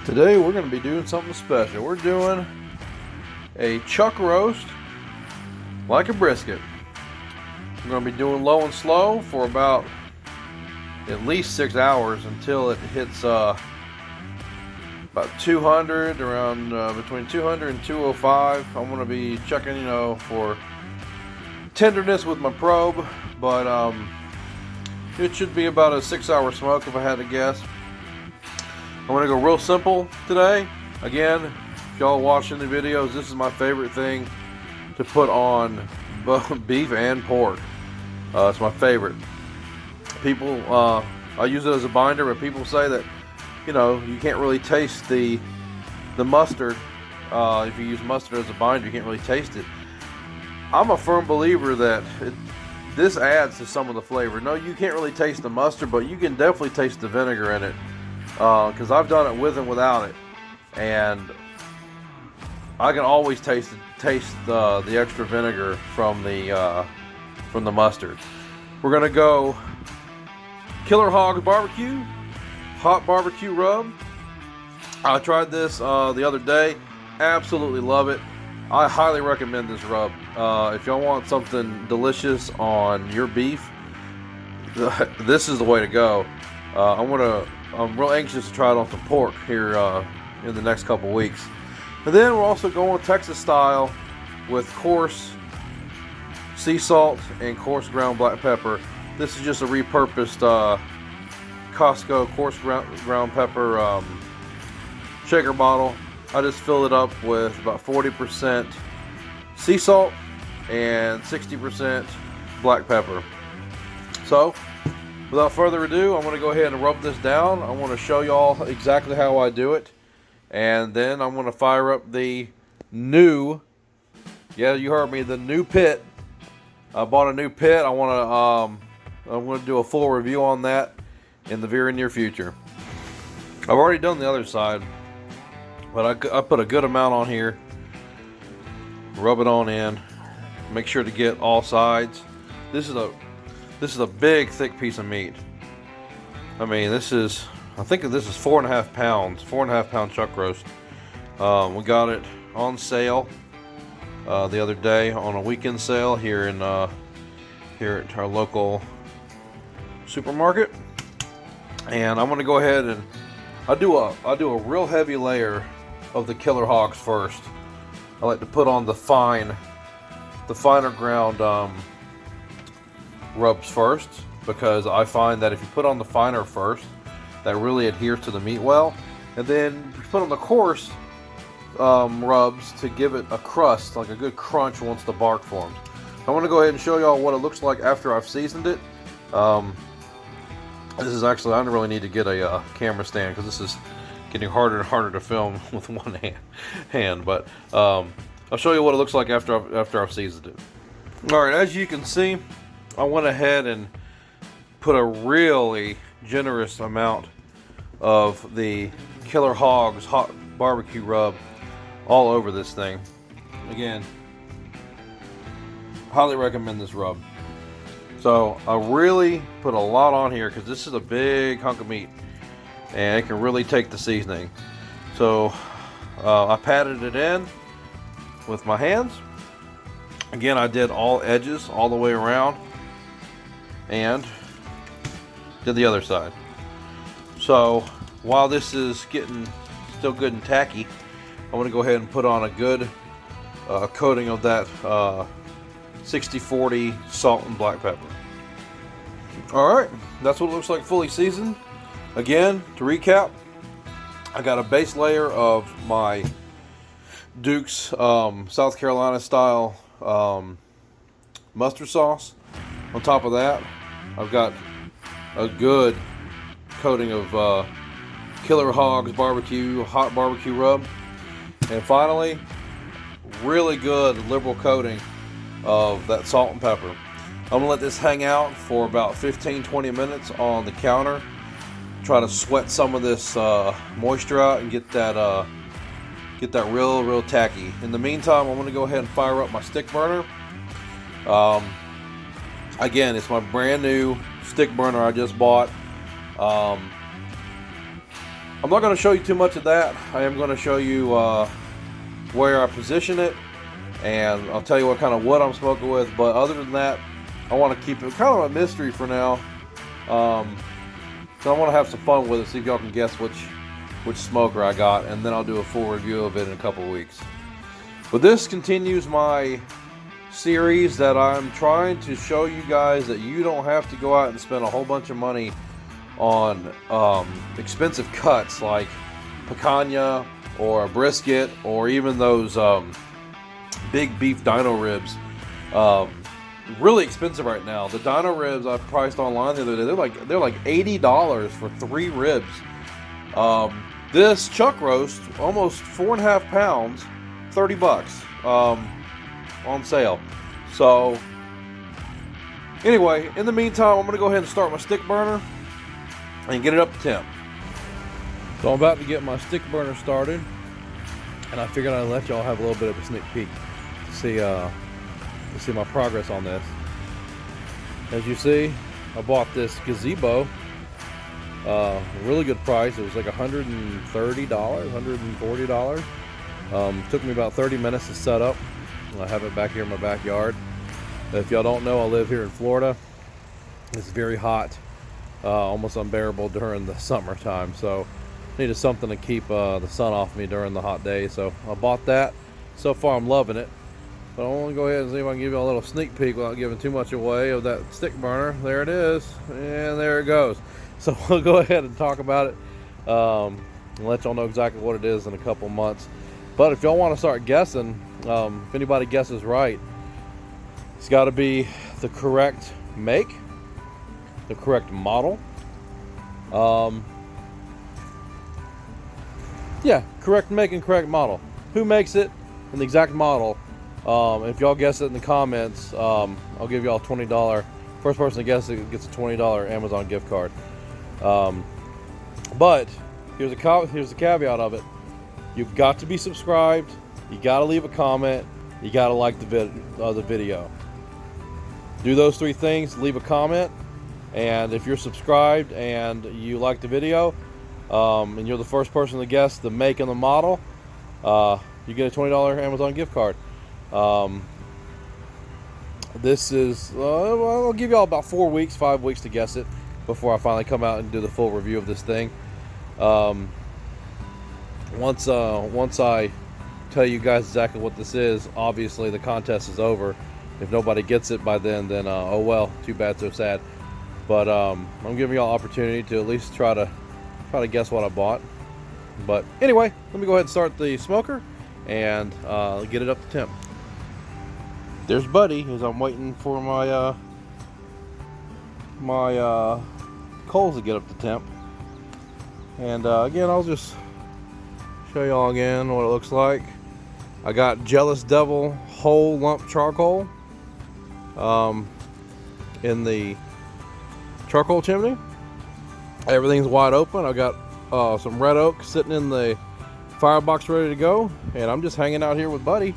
Today we're going to be doing something special. We're doing a chuck roast like a brisket. We're going to be doing low and slow for about at least 6 hours until it hits about 200, around between 200 and 205. I'm going to be checking, for tenderness with my probe, but it should be about a 6-hour smoke if I had to guess. I'm going to go real simple today. Again, if y'all watching the videos, this is my favorite thing to put on beef and pork. It's my favorite. People, I use it as a binder, but people say that, you can't really taste the mustard. If you use mustard as a binder, you can't really taste it. I'm a firm believer that this adds to some of the flavor. No, you can't really taste the mustard, but you can definitely taste the vinegar in it. Because I've done it with and without it, and I can always taste the extra vinegar from the mustard. We're gonna go Killer Hogs barbecue, hot barbecue rub. I tried this the other day. Absolutely love it. I highly recommend this rub. If y'all want something delicious on your beef, this is the way to go. I'm real anxious to try it on some pork here in the next couple weeks. And then we're also going Texas style with coarse sea salt and coarse ground black pepper. This is just a repurposed Costco coarse ground pepper shaker bottle. I just fill it up with about 40% sea salt and 60% black pepper. So, without further ado, I'm going to go ahead and rub this down. I want to show y'all exactly how I do it. And then I'm going to fire up the new, yeah, you heard me, the new pit. I bought a new pit. I'm going to do a full review on that in the very near future. I've already done the other side, but I put a good amount on here. Rub it on in. Make sure to get all sides. This is a big, thick piece of meat. I mean, I think this is 4.5 pounds, 4.5 pound chuck roast. We got it on sale the other day on a weekend sale here at our local supermarket. And I'm gonna go ahead and I do a real heavy layer of the Killer Hogs first. I like to put on the finer ground rubs first, because I find that if you put on the finer first, that really adheres to the meat well, and then you put on the coarse rubs to give it a crust, like a good crunch once the bark forms. I want to go ahead and show y'all what it looks like after I've seasoned it. This is actually, I don't really need to get a camera stand because this is getting harder and harder to film with one hand, but I'll show you what it looks like after I've seasoned it. Alright, as you can see, I went ahead and put a really generous amount of the Killer Hogs hot barbecue rub all over this thing. Again, highly recommend this rub. So I really put a lot on here because this is a big hunk of meat and it can really take the seasoning. So I patted it in with my hands. Again, I did all edges all the way around and did the other side. So while this is getting still good and tacky, I'm going to go ahead and put on a good coating of that 60-40 salt and black pepper. Alright, that's what it looks like fully seasoned. Again, to recap, I got a base layer of my Duke's South Carolina style mustard sauce. On top of that, I've got a good coating of Killer Hogs barbecue, hot barbecue rub. And finally, really good liberal coating of that salt and pepper. I'm going to let this hang out for about 15-20 minutes on the counter. Try to sweat some of this moisture out and get that real tacky. In the meantime, I'm going to go ahead and fire up my stick burner. Again, it's my brand new stick burner I just bought. I'm not going to show you too much of that. I am going to show you where I position it, and I'll tell you what kind of wood I'm smoking with. But other than that, I want to keep it kind of a mystery for now. So I want to have some fun with it, see if y'all can guess which smoker I got, and then I'll do a full review of it in a couple weeks. But this continues my series that I'm trying to show you guys that you don't have to go out and spend a whole bunch of money on expensive cuts like picanha or brisket, or even those big beef dino ribs. Really expensive right now. The dino ribs I priced online the other day, they're like $80 for 3 ribs. This chuck roast, almost 4.5 pounds, $30 on sale. So anyway, in the meantime, I'm gonna go ahead and start my stick burner and get it up to temp. So I'm about to get my stick burner started, and I figured I'd let y'all have a little bit of a sneak peek to see my progress on this. As you see, I bought this gazebo, really good price. It was like $130, $140. Took me about 30 minutes to set up. I have it back here in my backyard. If y'all don't know, I live here in Florida. It's very hot, almost unbearable during the summertime, so needed something to keep the sun off me during the hot days. So I bought that. So far I'm loving it. But I want to go ahead and see if I can give you a little sneak peek without giving too much away of that stick burner. There it is, and there it goes. So we'll go ahead and talk about it and let y'all know exactly what it is in a couple months. But if y'all want to start guessing, if anybody guesses right, it's got to be the correct make, the correct model. Yeah, correct make and correct model. Who makes it and the exact model. If y'all guess it in the comments, I'll give y'all $20. First person to guess it gets a $20 Amazon gift card. But here's the caveat of it. You've got to be subscribed. You got to leave a comment. You got to like the video. Do those 3 things. Leave a comment, and if you're subscribed and you like the video, and you're the first person to guess the make and the model, you get a $20 Amazon gift card. This is I'll give y'all about 5 weeks to guess it before I finally come out and do the full review of this thing. Once I tell you guys exactly what this is, obviously the contest is over. If nobody gets it by then oh well, too bad, so sad. But I'm giving y'all opportunity to at least try to guess what I bought. But anyway, let me go ahead and start the smoker and get it up to temp. There's Buddy as I'm waiting for my coals to get up to temp. And again, I'll just show y'all again what it looks like. I got Jealous Devil whole lump charcoal in the charcoal chimney. Everything's wide open. I got some red oak sitting in the firebox ready to go, and I'm just hanging out here with Buddy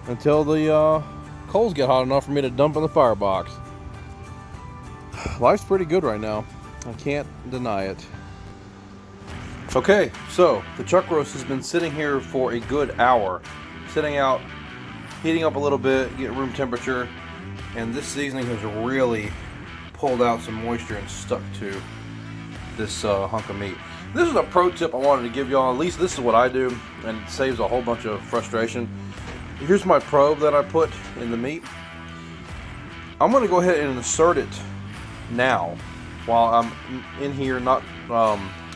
until the coals get hot enough for me to dump in the firebox. Life's pretty good right now. I can't deny it. Okay, so the chuck roast has been sitting here for a good hour, sitting out, heating up a little bit, getting room temperature, and this seasoning has really pulled out some moisture and stuck to this hunk of meat. This is a pro tip I wanted to give y'all. At least this is what I do, and it saves a whole bunch of frustration. Here's my probe that I put in the meat. I'm going to go ahead and insert it now while I'm in here, not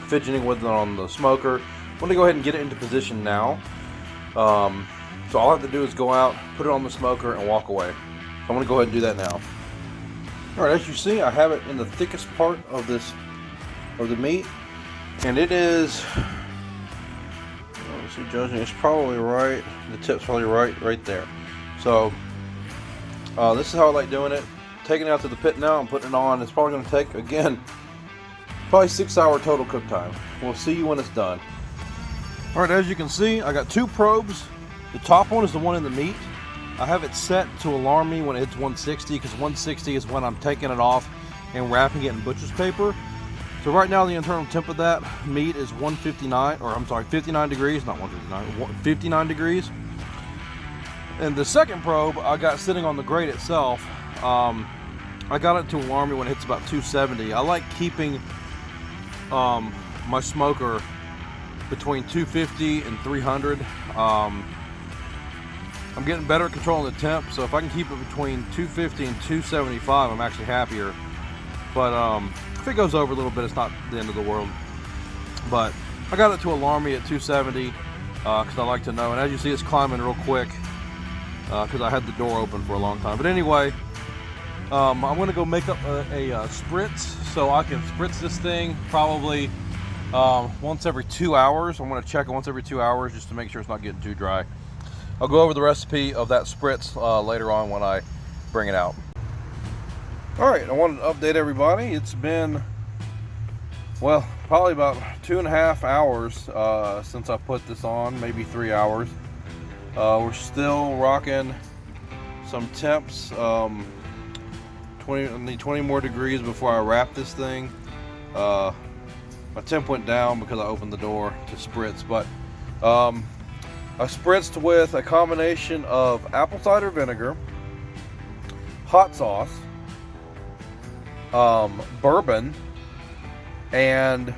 fidgeting with it on the smoker. I'm going to go ahead and get it into position now. So all I have to do is go out, put it on the smoker, and walk away. I'm going to go ahead and do that now. Alright, as you see, I have it in the thickest part of the meat, and it is, let's see, judging, it's probably right, the tip's probably right there. So this is how I like doing it. Taking it out to the pit now and putting it on. It's probably going to take, again, probably 6 hour total cook time. We'll see you when it's done. Alright, as you can see, I got 2 probes. The top one is the one in the meat. I have it set to alarm me when it hits 160, because 160 is when I'm taking it off and wrapping it in butcher's paper. So right now the internal temp of that meat is 159, or I'm sorry, 59 degrees, not 159, 59 degrees. And the second probe I got sitting on the grate itself. I got it to alarm me when it hits about 270. I like keeping my smoker between 250 and 300. I'm getting better at controlling the temp, so if I can keep it between 250 and 275, I'm actually happier. But if it goes over a little bit, it's not the end of the world. But I got it to alarm me at 270 because I like to know. And as you see, it's climbing real quick because I had the door open for a long time. But anyway, I'm going to go make up a spritz so I can spritz this thing probably once every 2 hours. I'm going to check it once every 2 hours just to make sure it's not getting too dry. I'll go over the recipe of that spritz later on when I bring it out. Alright, I wanted to update everybody. It's been, well, probably about 2.5 hours since I put this on, maybe 3 hours. We're still rocking some temps. 20 more degrees before I wrap this thing. My temp went down because I opened the door to spritz, but I spritzed with a combination of apple cider vinegar, hot sauce, bourbon, and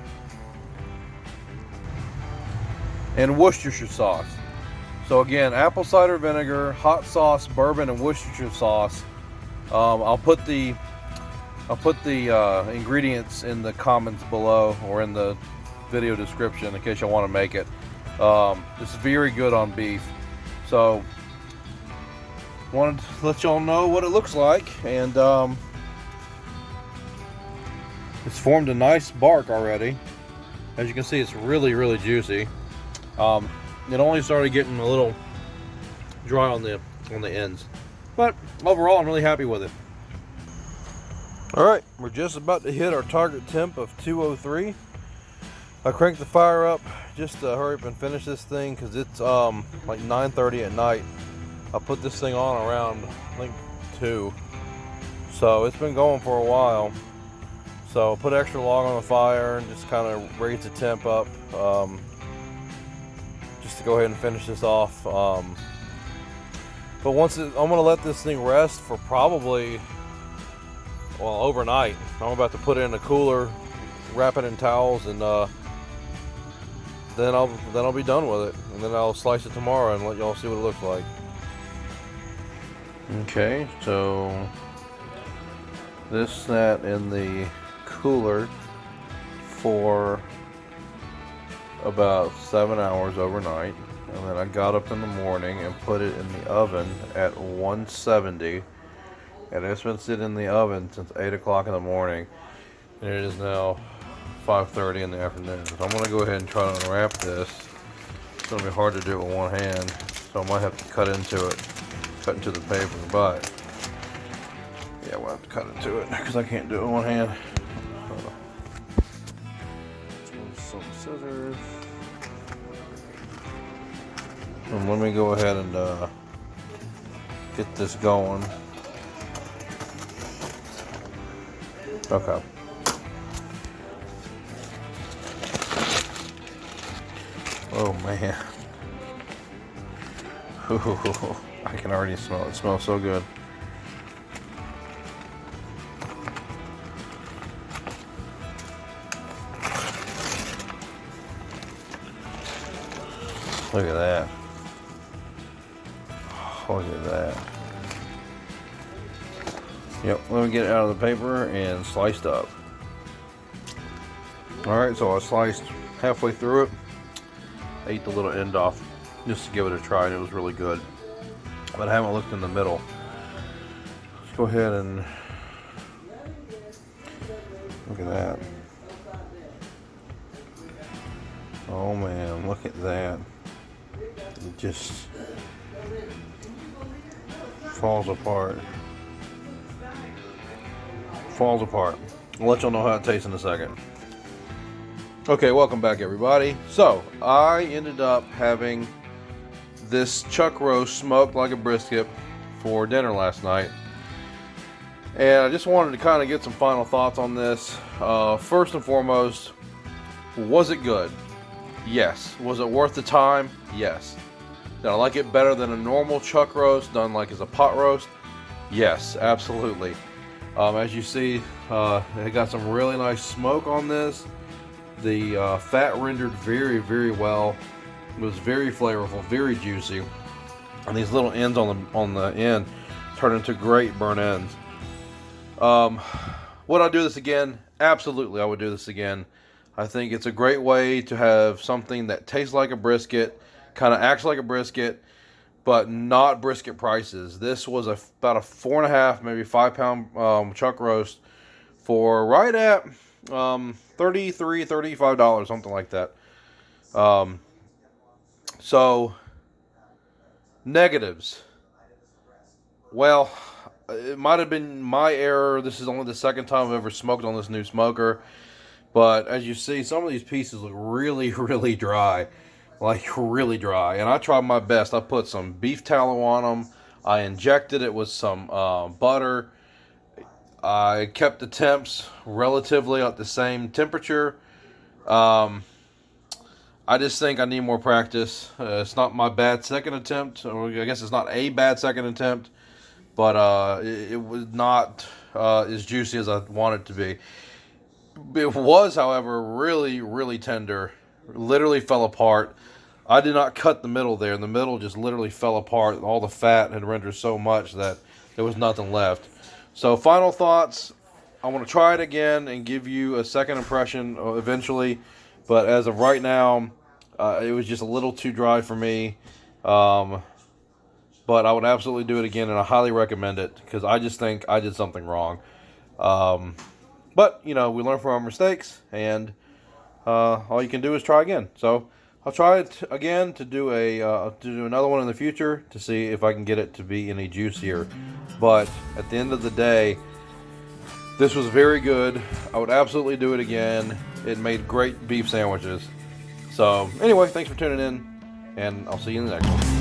Worcestershire sauce. So again, apple cider vinegar, hot sauce, bourbon, and Worcestershire sauce. I'll put the ingredients in the comments below or in the video description in case you want to make it. It's very good on beef. So wanted to let y'all know what it looks like, and it's formed a nice bark already. As you can see, it's really juicy. It only started getting a little dry on the ends, but overall I'm really happy with it. Alright, we're just about to hit our target temp of 203. I cranked the fire up just to hurry up and finish this thing because it's like 9:30 at night. I put this thing on around, I think, 2. So it's been going for a while. So put extra log on the fire and just kind of raise the temp up just to go ahead and finish this off. But I'm going to let this thing rest for probably, well, overnight. I'm about to put it in a cooler, wrap it in towels, and then I'll be done with it. And then I'll slice it tomorrow and let y'all see what it looks like. Okay, so this sat in the cooler for about 7 hours overnight, and then I got up in the morning and put it in the oven at 170, and it's been sitting in the oven since 8 o'clock in the morning, and it is now 5:30 in the afternoon. So I'm going to go ahead and try to unwrap this. It's going to be hard to do it with one hand, so I might have to cut into the paper, but yeah, we'll have to cut into it because I can't do it with one hand. Some scissors. And let me go ahead and get this going. Okay. Oh man. Ooh, I can already smell it. It smells so good. Look at that. Look at that. Yep, let me get it out of the paper and sliced up. Alright, so I sliced halfway through it. Ate the little end off just to give it a try, and it was really good. But I haven't looked in the middle. Let's go ahead and look at that. Oh man, look at that. It just falls apart. Falls apart. I'll let y'all know how it tastes in a second. Okay, welcome back everybody. So, I ended up having this chuck roast smoked like a brisket for dinner last night. And I just wanted to kind of get some final thoughts on this. First and foremost, was it good? Yes. Was it worth the time? Yes. Did I like it better than a normal chuck roast done like as a pot roast? Yes, absolutely. As you see, it got some really nice smoke on this. The fat rendered very, very well. It was very flavorful, very juicy, and these little ends on the end turned into great burnt ends. Would I do this again? Absolutely, I would do this again. I think it's a great way to have something that tastes like a brisket, kind of acts like a brisket, but not brisket prices. This was about a 4.5, maybe 5 pound chuck roast for right at $33, $35, something like that. So, negatives. Well, it might have been my error. This is only the second time I've ever smoked on this new smoker. But as you see, some of these pieces look really, really dry. Like, really dry. And I tried my best. I put some beef tallow on them. I injected it with some butter. I kept the temps relatively at the same temperature. I just think I need more practice. It's not my bad second attempt. Or I guess it's not a bad second attempt. But it was not as juicy as I wanted it to be. It was, however, really, really tender. Literally fell apart. I did not cut the middle there. The middle just literally fell apart. All the fat had rendered so much that there was nothing left. So, final thoughts. I want to try it again and give you a second impression eventually. But as of right now, it was just a little too dry for me. But I would absolutely do it again, and I highly recommend it because I just think I did something wrong. But, you know, we learn from our mistakes, and all you can do is try again. So I'll try it again to do another one in the future to see if I can get it to be any juicier. But at the end of the day, this was very good. I would absolutely do it again. It made great beef sandwiches. So anyway, thanks for tuning in, and I'll see you in the next one.